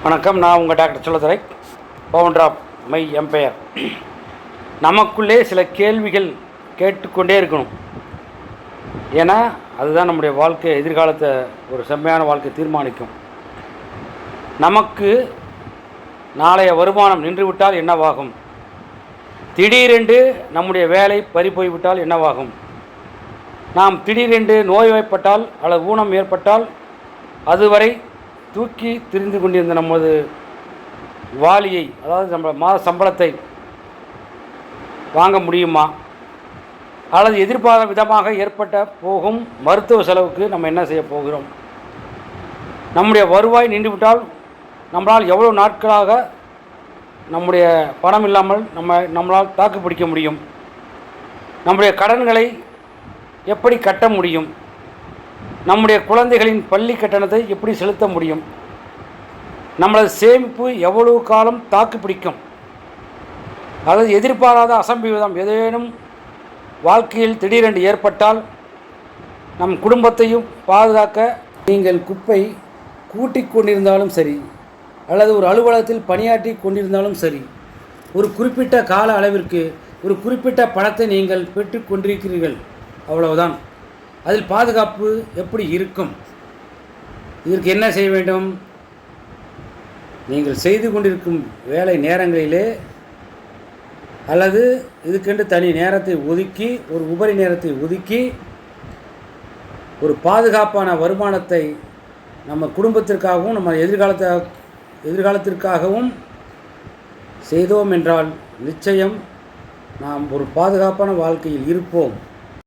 வணக்கம். நான் உங்கள் doctor Chelladurai, founder of My Empire. நமக்குள்ளே சில கேள்விகள் கேட்டுக்கொண்டே இருக்கணும். ஏன்னா அதுதான் நம்முடைய வாழ்க்கை, எதிர்காலத்தை ஒரு செம்மையான வாழ்க்கை தீர்மானிக்கும். நமக்கு நாளைய வருமானம் நின்றுவிட்டால் என்னவாகும்? திடீரென்று நம்முடைய வேலை பறிபோய்விட்டால் என்னவாகும்? நாம் திடீரென்று நோய்வாய்ப்பட்டால் அல்லது ஊனம் ஏற்பட்டால் அதுவரை தூக்கி திரிந்து கொண்டிருந்த நமது வாலியை, அதாவது நம்ம மாத சம்பளத்தை வாங்க முடியுமா? அல்லது எதிர்பாராத விதமாக ஏற்பட்ட போகும் மருத்துவ செலவுக்கு நம்ம என்ன செய்ய போகிறோம்? நம்முடைய வருவாய் நின்றுவிட்டால் நம்மளால் எவ்வளோ நாட்களாக நம்முடைய பணம் இல்லாமல் நம்மளால் தாக்கு பிடிக்க முடியும்? நம்முடைய கடன்களை எப்படி கட்ட முடியும்? நம்முடைய குழந்தைகளின் பள்ளி கட்டணத்தை எப்படி செலுத்த முடியும்? நம்மளது சேமிப்பு எவ்வளவு காலம் தாக்கு பிடிக்கும்? அதாவது எதிர்பாராத அசம்பாவிதம் ஏதேனும் வாழ்க்கையில் திடீரென்று ஏற்பட்டால் நம் குடும்பத்தையும் பாதுகாக்க நீங்கள் குப்பை கூட்டி கொண்டிருந்தாலும் சரி, அல்லது ஒரு அலுவலகத்தில் பணியாற்றி கொண்டிருந்தாலும் சரி, ஒரு குறிப்பிட்ட கால அளவிற்கு ஒரு குறிப்பிட்ட பணத்தை நீங்கள் பெற்று கொண்டிருக்கிறீர்கள், அவ்வளவுதான். அதில் பாதுகாப்பு எப்படி இருக்கும்? இதற்கு என்ன செய்ய வேண்டும்? நீங்கள் செய்து கொண்டிருக்கும் வேலை நேரங்களிலே அல்லது இதுக்கென்று தனி நேரத்தை ஒதுக்கி, ஒரு உபரி நேரத்தை ஒதுக்கி, ஒரு பாதுகாப்பான வருமானத்தை நம்ம குடும்பத்திற்காகவும் நம்ம எதிர்காலத்திற்காகவும் செய்தோம் என்றால் நிச்சயம் நாம் ஒரு பாதுகாப்பான வாழ்க்கையில் இருப்போம்.